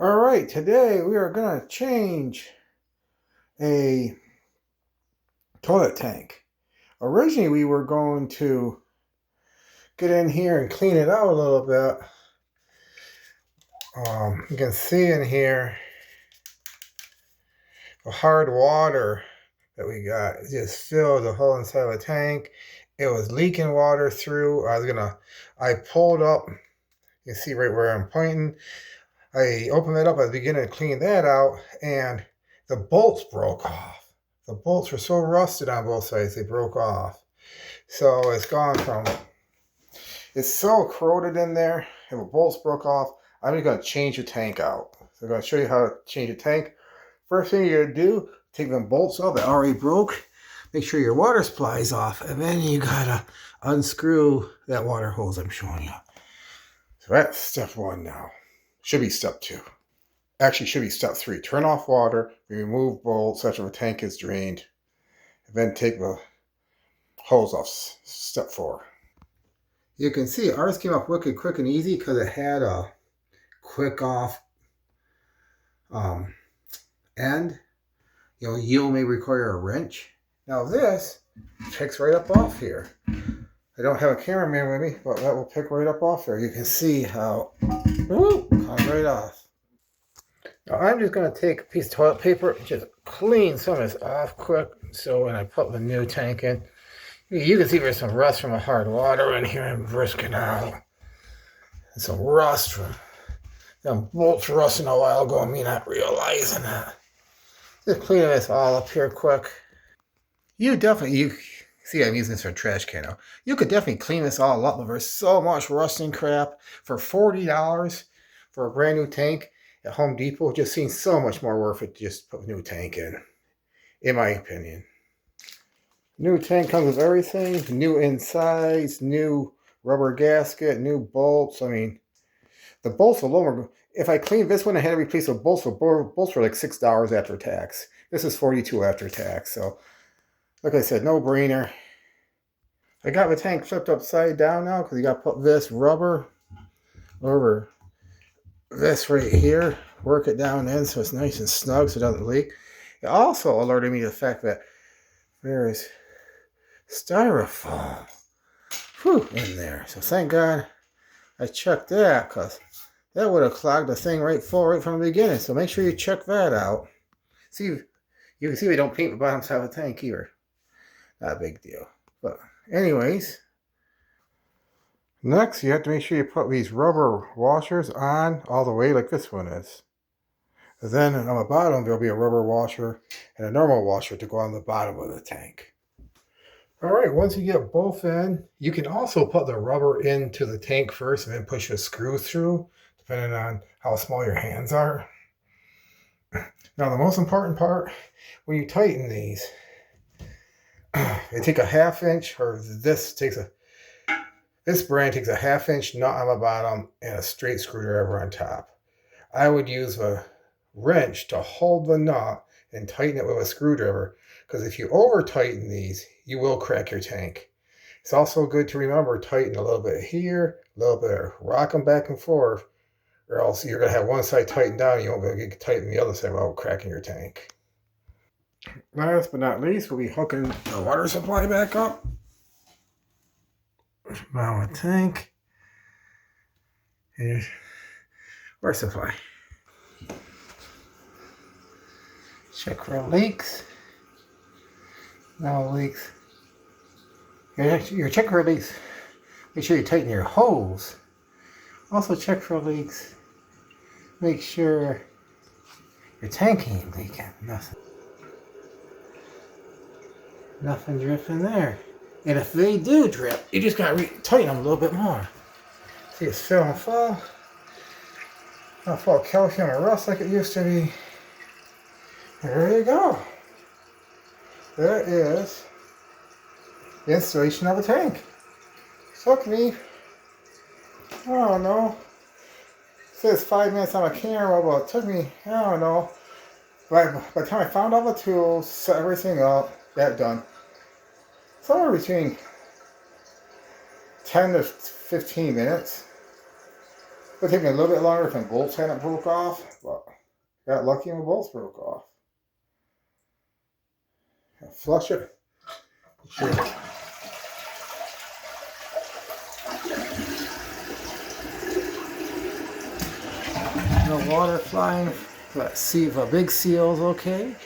All right, today we are going to change a toilet tank. Originally, we were going to get in here and clean it out a little bit. You can see in here the hard water that we got. It just filled the whole inside of the tank. It was leaking water through. I pulled up, you can see right where I'm pointing. I opened it up, I was beginning to clean that out, and the bolts broke off. The bolts were so rusted on both sides, they broke off. So it's gone from, it's so corroded in there, and the bolts broke off. I'm just going to change the tank out. So I'm going to show you how to change the tank. First thing you're going to do, take them bolts off that already broke. Make sure your water supply's off, and then you got to unscrew that water hose I'm showing you. So that's step one now. Should be step two. Actually, should be step three. Turn off water, remove bolts after the tank is drained, and then take the hose off. Step four. You can see ours came off wicked quick and easy because it had a quick off end. You may require a wrench. Now this picks right up off here. I don't have a cameraman with me, but that will pick right up off there. You can see how, comes right off. Now I'm just going to take a piece of toilet paper and just clean some of this off quick. So when I put the new tank in, you can see there's some rust from the hard water in here and brisking out. And some rust from them bolts rusting a while ago, me not realizing that. Just cleaning this all up here quick. You see I'm using this for a trash can now. You could definitely clean this all up, but there's so much rusting crap. For $40 for a brand new tank at Home Depot, it just seems so much more worth it to just put a new tank in my opinion. New tank comes with everything, new insides, new rubber gasket, new bolts. I mean, the bolts alone, if I cleaned this one, I had to replace the bolts. The bolts were like $6 after tax. This is $42 after tax. So, like I said, no brainer. I got the tank flipped upside down now because you got to put this rubber over this right here. Work it down in so it's nice and snug so it doesn't leak. It also alerted me to the fact that there is styrofoam in there. So thank God I checked that because that would have clogged the thing right from the beginning. So make sure you check that out. See, you can see we don't paint the bottom side of the tank either. Not a big deal. But anyways, next you have to make sure you put these rubber washers on all the way like this one is. And then on the bottom there'll be a rubber washer and a normal washer to go on the bottom of the tank. Alright, once you get both in, you can also put the rubber into the tank first and then push a screw through, depending on how small your hands are. Now the most important part, when you tighten these, you take a 1/2 inch, or this brand takes a 1/2 inch nut on the bottom and a straight screwdriver on top. I would use a wrench to hold the nut and tighten it with a screwdriver, because if you over tighten these, you will crack your tank. It's also good to remember, tighten a little bit here, a little bit, rock them back and forth, or else you're going to have one side tightened down and you won't be able to get tighten the other side without cracking your tank. Last but not least, we'll be hooking the water supply back up. Now a tank. Here's water supply. Check for leaks. No leaks. You're checking for leaks. Make sure you tighten your hose. Also check for leaks. Make sure your tank ain't leaking. Nothing dripping there. And if they do drip, you just gotta tighten them a little bit more. See, it's filling full. Not full of calcium or rust like it used to be. There you go. There is the installation of a tank. Took me, I don't know, it says 5 minutes on a camera, but it took me, I don't know, by the time I found all the tools, set everything up, got done. Somewhere between 10 to 15 minutes. would take me a little bit longer if my bolts hadn't broke off, but got lucky and my bolts broke off. Flush it. Sure. No water flying. Let's see if a big seal's okay.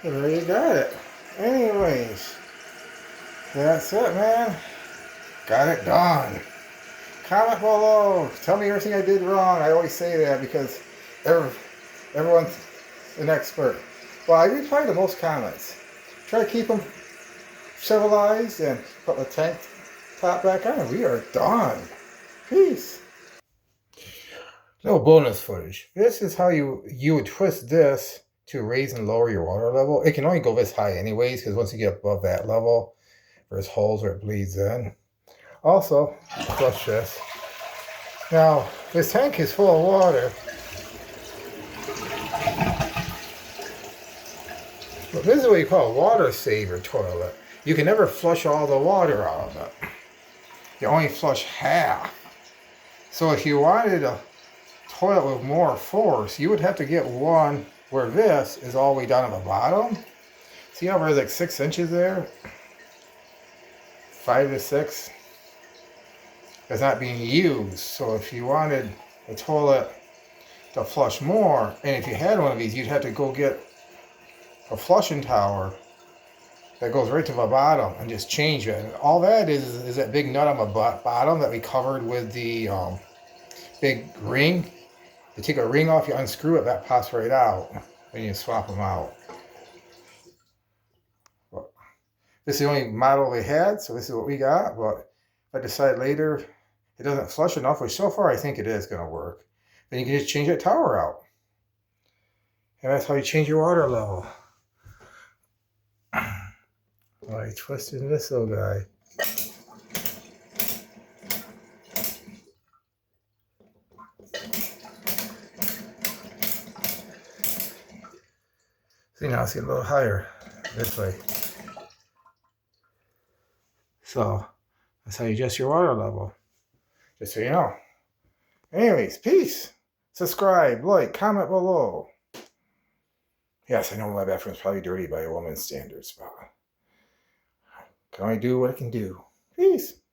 And there you got it. Anyways, that's it, man. Got it done. Comment below. Tell me everything I did wrong. I always say that because everyone's an expert. Well, I reply to most comments. Try to keep them civilized and put the tank top back on. We are done. Peace. Little bonus footage. This is how you would twist this to raise and lower your water level. It can only go this high anyways, because once you get above that level, there's holes where it bleeds in. Also, flush this. Now, this tank is full of water. But this is what you call a water saver toilet. You can never flush all the water out of it. You only flush half. So if you wanted a toilet with more force, you would have to get one where this is all the way down to the bottom. See how there's like 6 inches there? 5 to 6. It's not being used. So if you wanted a toilet to flush more, and if you had one of these, you'd have to go get a flushing tower that goes right to the bottom and just change it. And all that is that big nut on the bottom that we covered with the big ring. You take a ring off, you unscrew it, that pops right out, and you swap them out. But this is the only model they had, so this is what we got. But if I decide later it doesn't flush enough, which so far I think it is going to work, then you can just change that tower out. And that's how you change your water level. Alright, twisting this little guy. See, now it's getting a little higher this way. So that's how you adjust your water level. Just so you know. Anyways, peace. Subscribe, like, comment below. Yes, I know my bathroom's probably dirty by a woman's standards, but I can only do what I can do. Peace.